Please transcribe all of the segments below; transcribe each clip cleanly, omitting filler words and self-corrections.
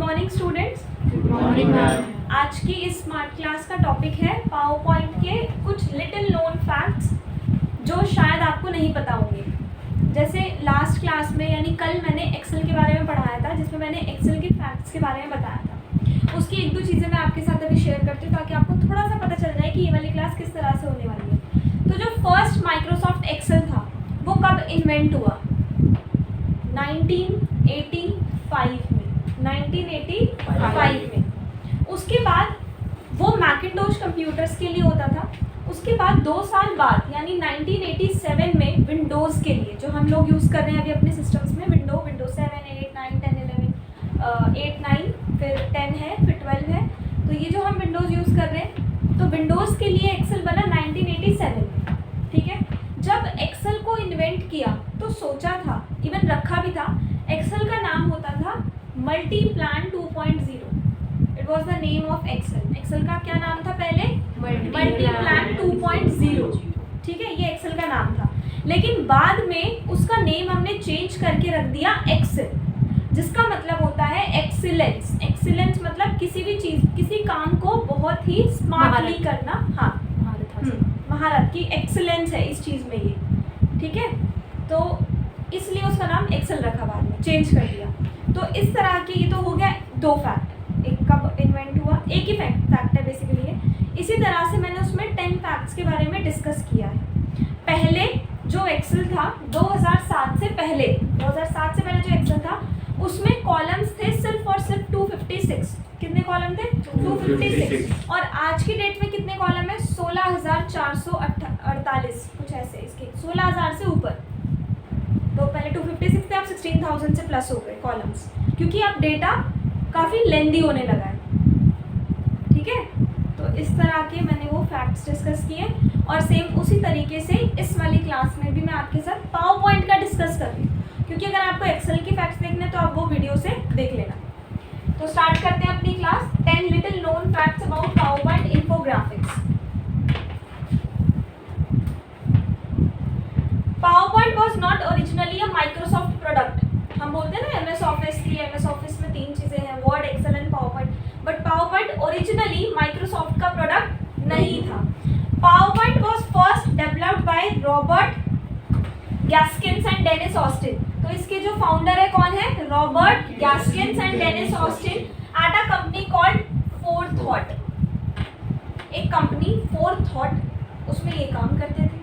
Morning students. Good morning ma'am. आज की इस स्मार्ट क्लास का टॉपिक है पावर पॉइंट के कुछ लिटिल नोन फैक्ट्स जो शायद आपको नहीं पता होंगे। जैसे लास्ट क्लास में यानी कल मैंने एक्सेल के बारे में पढ़ाया था, जिसमें मैंने एक्सेल के फैक्ट्स के बारे में बताया था। उसकी एक दो चीज़ें मैं आपके साथ अभी शेयर करती हूँ ताकि आपको थोड़ा सा पता चल जाए कि ये वाली क्लास किस तरह से होने वाली है। तो जो फर्स्ट माइक्रोसॉफ्ट एक्सेल था वो कब इन्वेंट हुआ? 1985 में। उसके बाद वो मैकिन्टोश कंप्यूटर्स के लिए होता था। उसके बाद 2 साल बाद यानी 1987 में विंडोज़ के लिए, जो हम लोग यूज़ कर रहे हैं अभी अपने सिस्टम्स में, विंडोज 7, 8, 9, 10, 11, 8, 9, फिर 10 है, फिर 12 है। तो ये जो हम विंडोज़ यूज़ कर रहे हैं, तो विंडोज़ के लिए एक्सेल बना 1987 में। ठीक है, जब एक्सेल को इन्वेंट किया तो सोचा था, इवन रखा भी था, एक्सेल का नाम होता था Multiplan 2.0। It was the name of Excel. Excel का क्या नाम था पहले? मल्टीप्लान 2.0। ठीक है, ये एक्सेल का नाम था। लेकिन बाद में उसका नेम हमने चेंज करके रख दिया एक्सेल, जिसका मतलब होता है एक्सीलेंस। एक्सीलेंस मतलब किसी भी चीज़, किसी काम को बहुत ही स्मार्टली करना। हाँ, महारत की एक्सीलेंस है इस चीज़ में ये। ठीक है, तो इसलिए उसका नाम एक्सेल रखा, बाद में चेंज कर दिया। तो इस तरह के ये तो हो गया 2 फैक्ट, एक कब इन्वेंट हुआ, एक ही फैक्ट है बेसिकली ये। इसी तरह से मैंने उसमें 10 फैक्ट्स के बारे में डिस्कस किया है। पहले जो एक्सेल था 2007 से पहले जो एक्सेल था उसमें कॉलम्स थे सिर्फ और सिर्फ 256। कितने कॉलम थे? 256। और आज की डेट में कितने कॉलम है? 16,448, कुछ ऐसे इसके 16,000 से ऊपर। तो पहले 256 थे, अब 16,000 से प्लस हो गए कॉलम्स, क्योंकि अब डेटा काफ़ी लेंदी होने लगा है। ठीक है, तो इस तरह के मैंने वो फैक्ट्स डिस्कस किए। और सेम उसी तरीके से इस वाली क्लास में भी मैं आपके साथ पावर पॉइंट का डिस्कस कर रही हूँ, क्योंकि अगर आपको एक्सेल के फैक्ट्स देखने तो आप वो वीडियो से देख लेना। तो स्टार्ट करते हैं अपनी class. 10 little known facts about power point infographics. PowerPoint was not originally a Microsoft product. हम बोलते हैं ना MS Office की, MS Office में 3 चीज़ें हैं, Word, Excel and PowerPoint. But PowerPoint originally Microsoft का प्रोडक्ट नहीं था. PowerPoint was first developed by Robert Gaskins and Dennis Austin. तो इसके जो फाउंडर है कौन है? Robert Gaskins and Dennis Austin at a company called Forethought. एक कंपनी Forethought, उसमें ये काम करते थे।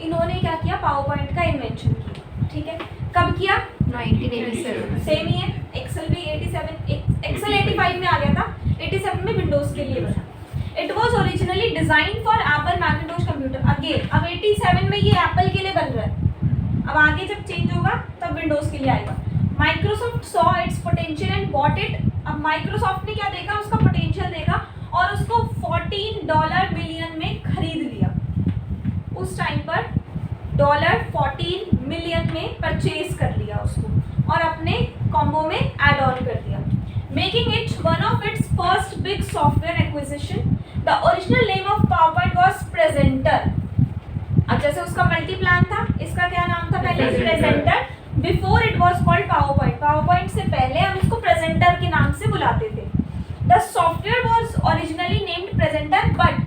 इन्होंने क्या किया? पावर पॉइंट का इन्वेंशन किया। ठीक है, कब किया? 1987। सेम ही है, एक्सेल भी 87, एक्सेल 85 में आ गया था, 87 में विंडोज के लिए बना। It was originally design for Apple Macintosh computer. Again अब 87 में ये एप्पल के लिए बन रहा है, अब आगे जब चेंज होगा तब विंडोज के लिए आएगा। Microsoft saw it's potential and bought it. अब माइक्रोसॉफ्ट ने क्या देखा? उसका पोटेंशियल देखा और उसको $14 मिलियन में खरीद लिया। उस टाइम पर $14 मिलियन में परचेज कर लिया उसको और अपने कॉम्बो में ऐड ऑन कर दिया, making it one of its first big software acquisition. The original name of PowerPoint was presenter. अब जैसे उसका मल्टीप्लान था, इसका क्या नाम था पहले? Presenter. Before it was called PowerPoint. PowerPoint से पहले हम इसको प्रेजेंटर के नाम से बुलाते थे। The software was originally named Presenter but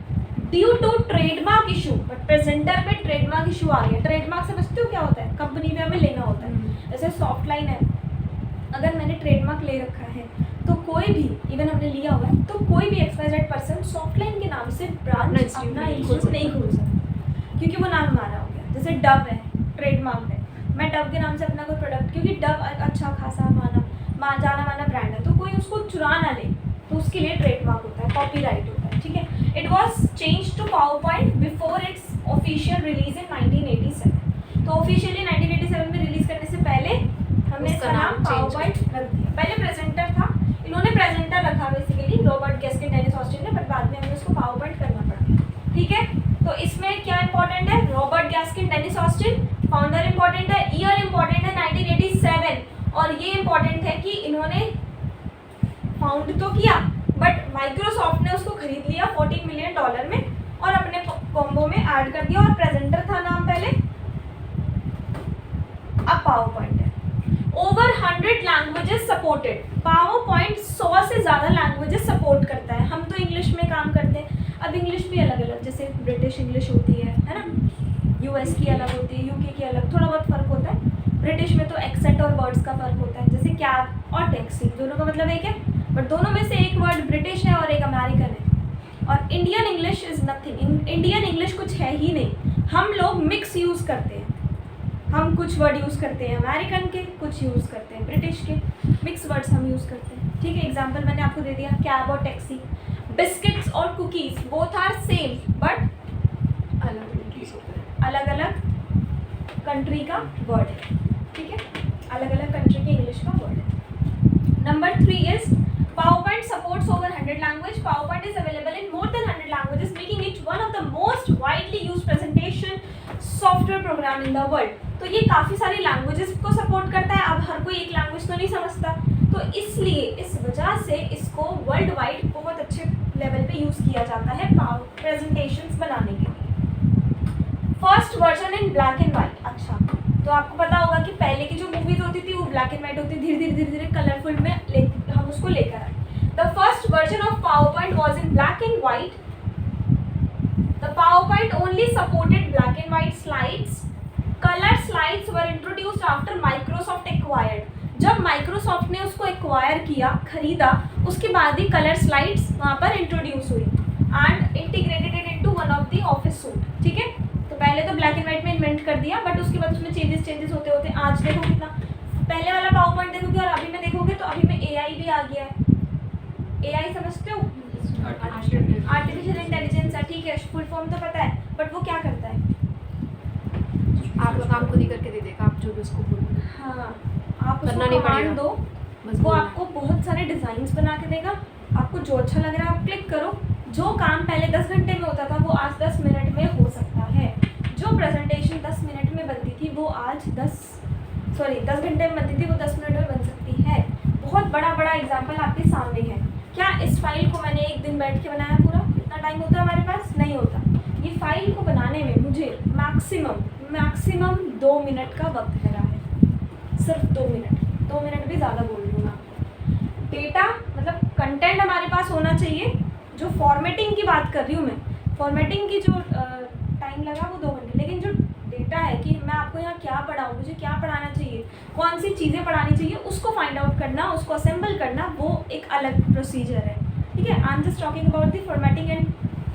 due to trademark issue, but Presenter में ट्रेडमार्क इशू आ गया। ट्रेडमार्क समझते हो क्या होता है? कंपनी में हमें लेना होता है। जैसे सॉफ्ट लाइन है, अगर मैंने ट्रेडमार्क ले रखा है तो कोई भी, इवन हमने लिया हुआ है, तो कोई भी XYZ पर्सन सॉफ्ट लाइन के नाम से ब्रांच अपना नहीं खोल सकता, क्योंकि वो नाम हमारा हो गया। जैसे डव है, ट्रेडमार्क है, मैं डव के नाम से अपना कोई प्रोडक्ट, क्योंकि डव अच्छा खासा जाना माना ब्रांड है, तो कोई उसको चुरा ना ले, तो उसके लिए ट्रेडमार्क होता है, कॉपीराइट होता है। ठीक है, it was change to PowerPoint before its official release in 1987। तो ऑफिशियली 1987 में रिलीज करने से पहले हमने इसका नाम पावरपॉइंट रख दिया। पहले प्रेजेंटर था, इन्होंने प्रेजेंटर रखा basically, Robert Gaskin, Dennis Austin ने, बट बाद में हमें उसको पावरपॉइंट करना पड़ा। ठीक है, तो इसमें क्या इंपॉर्टेंट है? Robert Gaskin, Dennis Austin, founder important है, ईयर इंपॉर्टेंट है 1987, और ये इंपॉर्टेंट है कि इन्होंने फाउंड तो किया बट माइक्रोसॉफ्ट ने उसको खरीद लिया $14 मिलियन में और अपने कॉम्बो में ऐड कर दिया। और प्रेजेंटर था नाम पहले, अब पावर पॉइंट है। Over 100 languages supported. Power point 100 से ज़्यादा लैंग्वेजेस सपोर्ट करता है। हम तो इंग्लिश में काम करते हैं, अब इंग्लिश भी अलग अलग, जैसे ब्रिटिश इंग्लिश होती है ना, यूएस की अलग होती है, यूके की अलग, थोड़ा बहुत फ़र्क होता है। ब्रिटिश में तो एक्सेंट और वर्ड्स का फ़र्क होता है, जैसे कैब और टैक्सी दोनों का मतलब एक है, बट दोनों में से एक वर्ड ब्रिटिश है और एक अमेरिकन है। और Indian English is nothing, Indian English कुछ है ही नहीं। हम लोग मिक्स यूज़ करते हैं, हम कुछ वर्ड यूज़ करते हैं अमेरिकन के, कुछ यूज़ करते हैं ब्रिटिश के, मिक्स वर्ड्स हम यूज़ करते हैं। ठीक है, एग्जांपल मैंने आपको दे दिया, कैब और टैक्सी। बिस्किट्स और cookies both are same but अलग अलग कंट्री का वर्ड है। ठीक है, अलग अलग कंट्री के इंग्लिश का वर्ड है। Number 3 is PowerPoint supports over 100 language. PowerPoint is available in more than 100 languages, making it one of the most widely used presentation software program in the world. तो ये काफ़ी सारी लैंग्वेजेस को support करता है। अब हर कोई एक लैंग्वेज तो नहीं समझता, तो इसलिए इस वजह से इसको वर्ल्ड वाइड बहुत अच्छे लेवल पे यूज़ किया जाता है प्रेजेंटेशंस बनाने के लिए। First version in black and white. अच्छा, तो आपको पता होगा कि पहले की जो मूवीज होती थी वो ब्लैक एंड वाइट होती थी, धीरे धीरे कलरफुल में हम उसको लेकर आए। The first version of PowerPoint was in black and white. The PowerPoint only supported black and white slides. Color slides were introduced after Microsoft acquired. जब Microsoft ने उसको एक्वायर किया, खरीदा, उसके बाद ही कलर स्लाइड्स वहाँ पर इंट्रोड्यूस हुई and integrated it into one of the office suit. ठीक है, तो पहले तो ब्लैक एंड वाइट में इन्वेंट कर दिया, बट उसके बाद उसमें चेंजेस होते होते आज देखो कितना, पहले वाला PowerPoint देखोगे और अभी में देखोगे तो अभी में AI भी आ गया है। AI समझते हो? आर्टिफिशियल इंटेलिजेंस है। ठीक है, फुल फॉर्म तो पता है, बट वो क्या करता है? आपका काम खुद ही करके दे देगा, आप जो भी उसको बोलो। हाँ, आप करना उसको नहीं कमांड पड़ेगा, दो, बस वो बोलना। आपको बहुत सारे डिज़ाइंस बना के देगा। आपको जो अच्छा लग रहा है आप क्लिक करो। जो काम पहले 10 घंटे में होता था वो आज 10 मिनट में हो सकता है। जो प्रेजेंटेशन 10 मिनट में बनती थी वो आज 10 घंटे में बनती थी, वो 10 मिनट में बन सकती है। बहुत बड़ा बड़ा एग्जाम्पल आपके सामने है। क्या इस फाइल को मैंने एक दिन बैठ के बनाया पूरा? इतना टाइम होता है हमारे पास? नहीं होता। ये फाइल को बनाने में मुझे मैक्सिमम 2 मिनट का वक्त लगा है, सिर्फ 2 मिनट। 2 मिनट भी ज़्यादा बोल रही हूँ मैं। डेटा मतलब कंटेंट हमारे पास होना चाहिए। जो फॉर्मेटिंग की बात कर रही हूँ मैं, फॉर्मेटिंग की जो टाइम लगा वो 2 घंटे, लेकिन जो डेटा है कि मैं आपको यहाँ क्या पढ़ाऊँ, मुझे क्या पढ़ाना चाहिए, कौन सी चीज़ें पढ़ानी चाहिए, उसको फाइंड आउट करना, उसको असेंबल करना, वो एक अलग प्रोसीजर है। ठीक है, I am just talking about the formatting and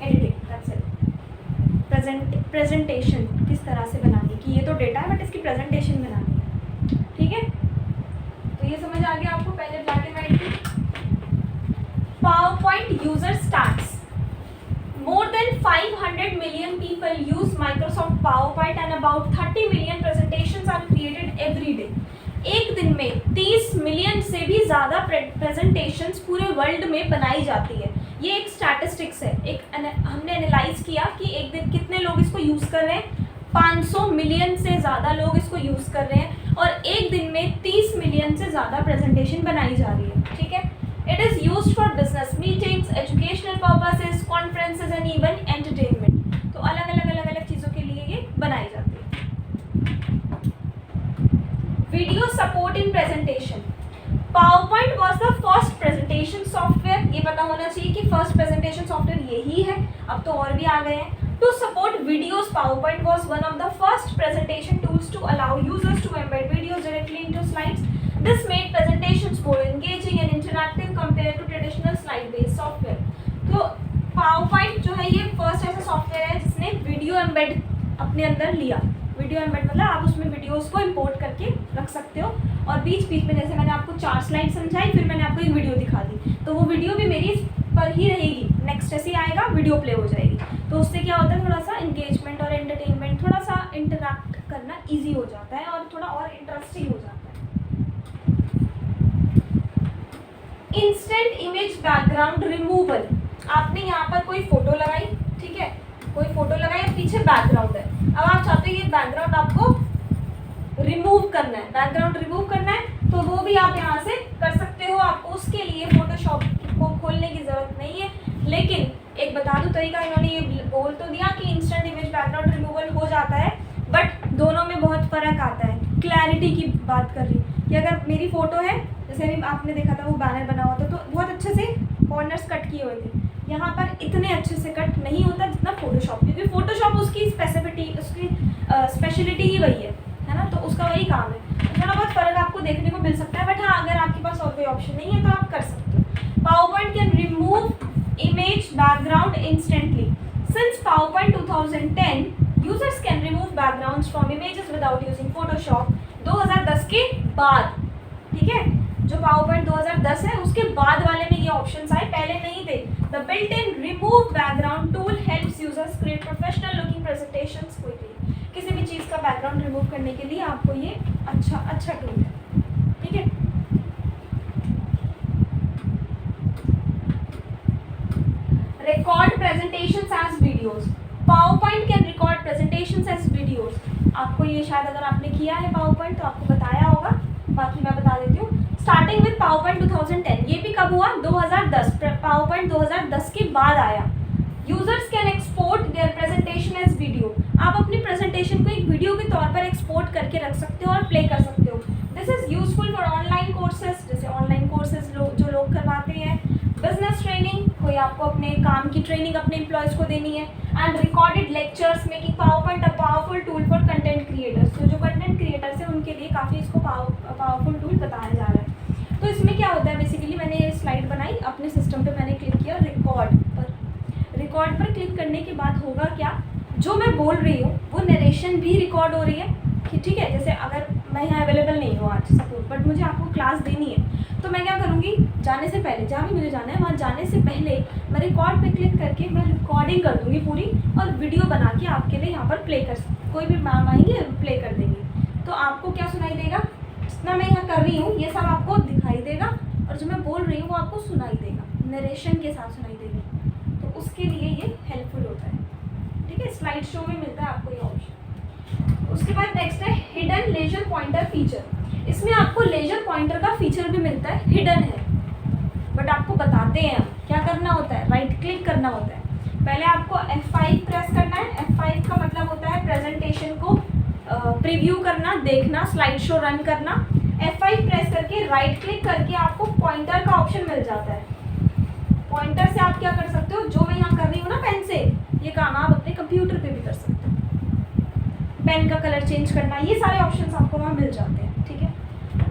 editing, that's it. Presentation किस तरह से बनानी की, ये तो डेटा है बट इसकी प्रेजेंटेशन बनानी है। ठीक है, तो ये समझ आ गया आपको पहले ब्लैक एंड वाइट की। PowerPoint user stats. More than 500 million people use Microsoft PowerPoint and about 30 million presentations are created every day. एक दिन में 30 मिलियन से भी ज़्यादा प्रेजेंटेशंस पूरे वर्ल्ड में बनाई जाती है। ये एक स्टैटिस्टिक्स है। हमने एनालाइज किया कि एक दिन कितने लोग इसको यूज़ कर रहे हैं। 500 मिलियन से ज़्यादा लोग इसको यूज़ कर रहे हैं और एक दिन में 30 मिलियन से ज़्यादा प्रेजेंटेशन बनाई जा रही है। ठीक है, it is used for business meetings, educational purposes, conferences and even entertainment. तो अलग-अलग चीज़ों के लिए ये बनाई जाती है। Video support in presentation. PowerPoint was the first presentation software. ये पता होना चाहिए कि first presentation software यही है, अब तो और भी आ गए हैं। To support videos, PowerPoint was one of the first presentation tools to allow users to embed videos directly into slides. This made presentations more engaging and interactive compared to traditional slide-based software. तो PowerPoint जो है ये first ऐसा software है जिसने video embed अपने अंदर लिया। वीडियो एम्बेड मतलब आप उसमें वीडियोस को इंपोर्ट करके रख सकते हो और बीच बीच में, जैसे मैंने आपको 4 स्लाइड समझाई, फिर मैंने आपको एक वीडियो दिखा दी, तो वो वीडियो भी मेरी पर ही रहेगी, नेक्स्ट ऐसे ही आएगा, वीडियो प्ले हो जाएगी। तो उससे क्या होता है, थोड़ा सा इंगेजमेंट और एंटरटेनमेंट, थोड़ा सा इंटरैक्ट करना ईजी हो जाता है और थोड़ा और इंटरेस्टिंग हो जाता है। Instant image background removal. आपने यहाँ पर कोई फोटो लगाई, ठीक है, कोई फोटो लगाई, पीछे बैकग्राउंड है। अब आप चाहते हो ये बैकग्राउंड आपको रिमूव करना है, बैकग्राउंड रिमूव करना है, तो वो भी आप यहाँ से कर सकते हो। आपको उसके लिए फोटोशॉप को खोलने की ज़रूरत नहीं है, लेकिन एक बता दूँ तरीका, इन्होंने ये बोल तो दिया कि इंस्टेंट इमेज बैकग्राउंड रिमूवल हो जाता है, बट दोनों में बहुत फ़र्क आता है। क्लैरिटी की बात कर रही हूँ, कि अगर मेरी फ़ोटो है, जैसे अभी आपने देखा था वो बैनर बना हुआ था, तो बहुत अच्छे से कॉर्नर्स कट किए हुए थे। यहाँ पर इतने अच्छे से कट नहीं होता जितना फोटोशॉप, क्योंकि फोटोशॉप उसकी स्पेशलिटी ही वही है ना, तो उसका वही काम है। तो थोड़ा बहुत फ़र्क आपको देखने को मिल सकता है, बट हाँ अगर आपके पास और कोई ऑप्शन नहीं है तो आप कर सकते हो। PowerPoint can remove image background instantly. Since PowerPoint 2010 users can remove backgrounds from images without using Photoshop. 2010 के बाद, ठीक है, जो पावरपॉइंट 2010 है उसके बाद वाले में ये ऑप्शंस आए, पहले नहीं थे। The built in remove background tool helps users create professional looking presentations quickly. किसी भी चीज़ का बैकग्राउंड रिमूव करने के लिए आपको ये अच्छा टूल है, ठीक है। Record presentations as videos. PowerPoint can record presentations as videos. आपको ये शायद अगर आपने किया है पावरपॉइंट तो आपको बताया होगा, बाकी मैं बता देती हूँ। स्टार्टिंग विद पावरपॉइंट 2010, ये भी कब हुआ? 2010। पावरपॉइंट 2010 के बाद आया। Users can export their presentation as video. आप अपनी प्रेजेंटेशन को एक वीडियो के तौर पर एक्सपोर्ट करके रख सकते हो और प्ले कर सकते हो। This is useful for online courses, जैसे ऑनलाइन कोर्सेज जो लोग करवाते हैं, बिजनेस ट्रेनिंग, कोई आपको अपने काम की ट्रेनिंग अपने एम्प्लॉयज़ को देनी है, and recorded lectures, making PowerPoint a powerful tool for content creators. तो जो कंटेंट क्रिएटर्स हैं उनके लिए काफ़ी इसको पावरफुल टूल बताया जा रहा है। तो इसमें क्या होता है, बेसिकली मैंने ये स्लाइड बनाई, अपने सिस्टम पे मैंने क्लिक किया रिकॉर्ड पर क्लिक करने के बाद होगा क्या, जो मैं बोल रही हूँ वो नरेशन भी रिकॉर्ड हो रही है कि ठीक है। जैसे अगर मैं यहाँ अवेलेबल नहीं हूँ आज सपोज, बट मुझे आपको क्लास देनी है, तो मैं क्या करूँगी, जाने से पहले, जहाँ भी मुझे जाना है वहाँ जाने से पहले मैं रिकॉर्ड पे क्लिक करके मैं रिकॉर्डिंग कर दूँगी पूरी, और वीडियो बना के आपके लिए यहाँ पर प्ले कर सकती, कोई भी मैम आएंगे प्ले कर देंगे। तो आपको क्या सुनाई देगा, जितना मैं यहाँ कर रही हूँ ये सब आपको दिखाई देगा, और जो मैं बोल रही हूँ वो आपको सुनाई देगा, नरेशन के साथ सुनाई देगी। तो उसके लिए ये हेल्पफुल होता है, ठीक है। स्लाइड शो में मिलता है आपको ये ऑप्शन। उसके बाद नेक्स्ट है हिडन लेजर पॉइंटर फीचर। इसमें आपको लेजर पॉइंटर का फीचर भी मिलता है, हिडन है, बट आपको बताते हैं क्या करना होता है। राइट क्लिक करना होता है, पहले आपको F5 प्रेस करना है। F5 का मतलब होता है प्रेजेंटेशन को प्रीव्यू करना, देखना, स्लाइड शो रन करना। F5 प्रेस करके राइट क्लिक करके आपको पॉइंटर का ऑप्शन मिल जाता है। पॉइंटर से आप क्या कर सकते हो, जो मैं यहाँ कर रही हूँ ना पेन से, ये काम आप अपने कंप्यूटर पे भी कर सकते हो। पेन का कलर चेंज करना, ये सारे ऑप्शंस आपको वहाँ मिल जाते हैं, ठीक है।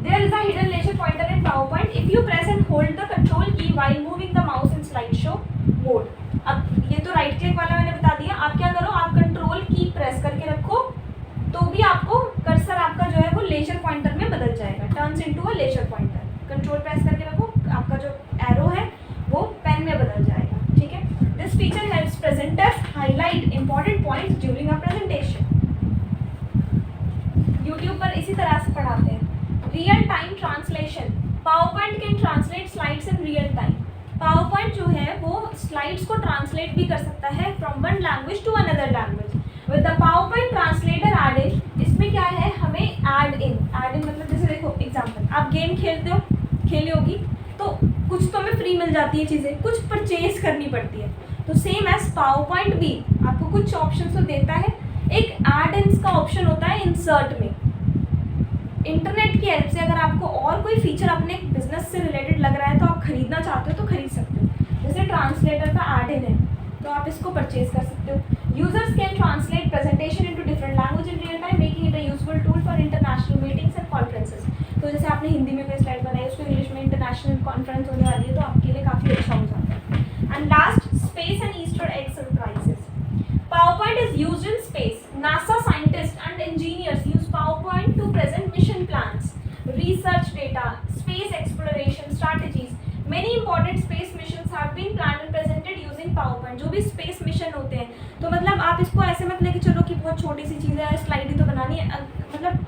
There is a hidden laser pointer in PowerPoint. If you press and hold the control key while moving the mouse in slideshow mode. अब ये तो राइट क्लिक वाला मैंने बता दिया। आप क्या करो, आप कंट्रोल की प्रेस करके रखो, तो भी आपको कर्सर आपका जो है वो लेजर पॉइंटर में बदल जाएगा, turns into a laser pointer. Control press करके रखो, आपका जो एरो है वो पेन में बदल जाएगा, ठीक है। This feature helps presenters highlight important points during a presentation. YouTube पर इसी तरह से पढ़ाते हैं। Real time translation. PowerPoint can translate slides in real time. PowerPoint जो है वो स्लाइड्स को ट्रांसलेट भी कर सकता है from one language to another language with the PowerPoint translator add in. इसमें क्या है, हमें ऐड इन मतलब जैसे देखो एग्जांपल, आप गेम खेलते हो, खेली होगी, तो कुछ तो हमें फ्री मिल जाती है चीज़ें, कुछ परचेज करनी पड़ती है। तो सेम एज पावरपॉइंट भी आपको कुछ ऑप्शन तो देता है। एक ऐड इन का ऑप्शन होता है इंसर्ट में। इंटरनेट की हेल्प से अगर आपको और कोई फीचर अपने बिजनेस से रिलेटेड लग रहा है तो आप खरीदना चाहते हो तो खरीद सकते हो। जैसे ट्रांसलेटर का ऐड इन है तो आप इसको परचेज कर सकते हो। Users can translate presentation into different language in real time, making it a useful tool for international meetings and conferences. तो जैसे आपने हिंदी में कोई स्लाइड बनाई, उसको इंग्लिश में इंटरनेशनल कॉन्फ्रेंस होने वाली है तो आपके लिए काफ़ी अच्छा हो जाता है। And last, space and Easter egg surprises. PowerPoint is used in space. NASA scientists and engineers use PowerPoint to present mission plans, research data, space exploration strategies. Many important space missions have been planned and presented using PowerPoint. जो भी space mission होते हैं, तो मतलब आप इसको ऐसे मत लेके चलो कि बहुत छोटी सी चीज़ है, स्लाइड ही तो बनानी है। मतलब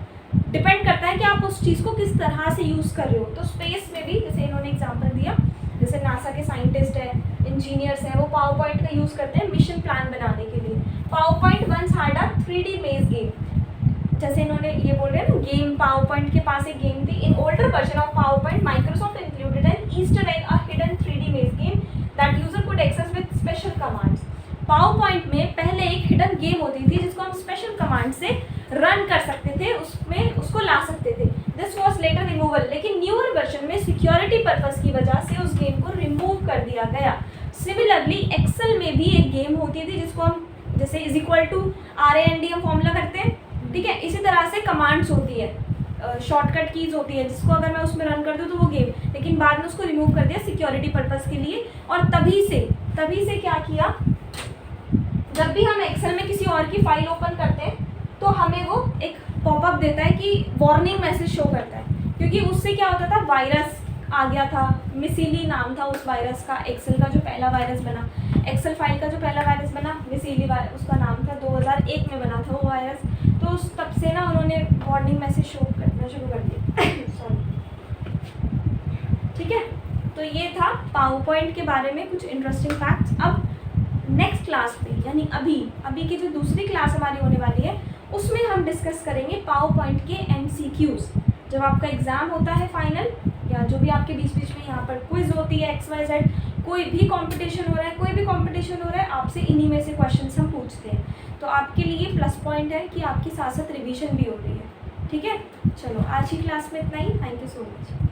डिपेंड करता है कि आप उस चीज़ को किस तरह से यूज़ कर रहे हो। तो स्पेस में भी जैसे इन्होंने एग्जाम्पल दिया, जैसे नासा के साइंटिस्ट है, इंजीनियर्स हैं, वो पावरपॉइंट का यूज़ करते हैं मिशन प्लान बनाने के लिए। PowerPoint once had a 3D maze game. जैसे इन्होंने ये बोल रहे हैं ना गेम, पावरपॉइंट के पास एक गेम थी। In older version of PowerPoint Microsoft included an Easter egg, a hidden 3D maze game that user could access with special commands. PowerPoint में पहले एक हिडन गेम होती थी जिसको हम स्पेशल कमांड से रन कर सकते थे, उसमें उसको ला सकते थे। दिस वॉज लेटर रिमूव लेकिन न्यूअर वर्जन में सिक्योरिटी पर्पस की वजह से उस गेम को रिमूव कर दिया गया। सिमिलरली एक्सेल में भी एक गेम होती थी जिसको हम जैसे इज इक्वल टू RAND हम फॉर्मूला करते हैं, ठीक है, इसी तरह से कमांड्स होती है, शॉर्टकट कीज होती है जिसको अगर मैं उसमें रन कर दूँ तो वो गेम, लेकिन बाद में उसको रिमूव कर दिया सिक्योरिटी पर्पस के लिए। और तभी से क्या किया, जब भी हम एक्सेल में किसी और की फाइल ओपन करते हैं तो हमें वो एक पॉपअप देता है कि वार्निंग मैसेज शो करता है, क्योंकि उससे क्या होता था, वायरस आ गया था, मिसीली नाम था उस वायरस का, एक्सेल का जो पहला वायरस बना, एक्सेल फाइल का जो पहला वायरस बना मिसीली उसका नाम था, 2001 में बना था वो वायरस। तो उस तब से ना उन्होंने वार्निंग मैसेज शो करना शुरू कर दिया सॉरी, ठीक है। तो ये था पावर पॉइंट के बारे में कुछ इंटरेस्टिंग फैक्ट्स। अब नेक्स्ट क्लास में यानी अभी की जो दूसरी क्लास हमारी होने वाली है उसमें हम डिस्कस करेंगे पावर पॉइंट के MCQs। जब आपका एग्ज़ाम होता है फाइनल, या जो भी आपके बीच बीच में यहाँ पर क्विज होती है XYZ, कोई भी कंपटीशन हो रहा है, आपसे इन्हीं में से क्वेश्चंस हम पूछते हैं। तो आपके लिए प्लस पॉइंट है कि आपकी साथ साथ रिवीजन भी हो रही है, ठीक है। चलो आज की क्लास में इतना ही, थैंक यू सो मच।